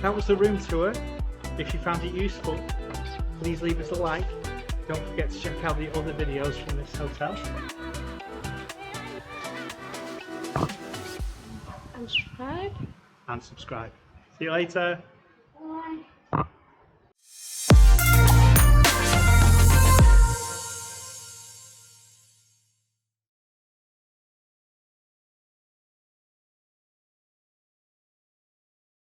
that was the room tour. If you found it useful, please leave us a like. Don't forget to check out the other videos from this hotel. And subscribe. And subscribe. See you later.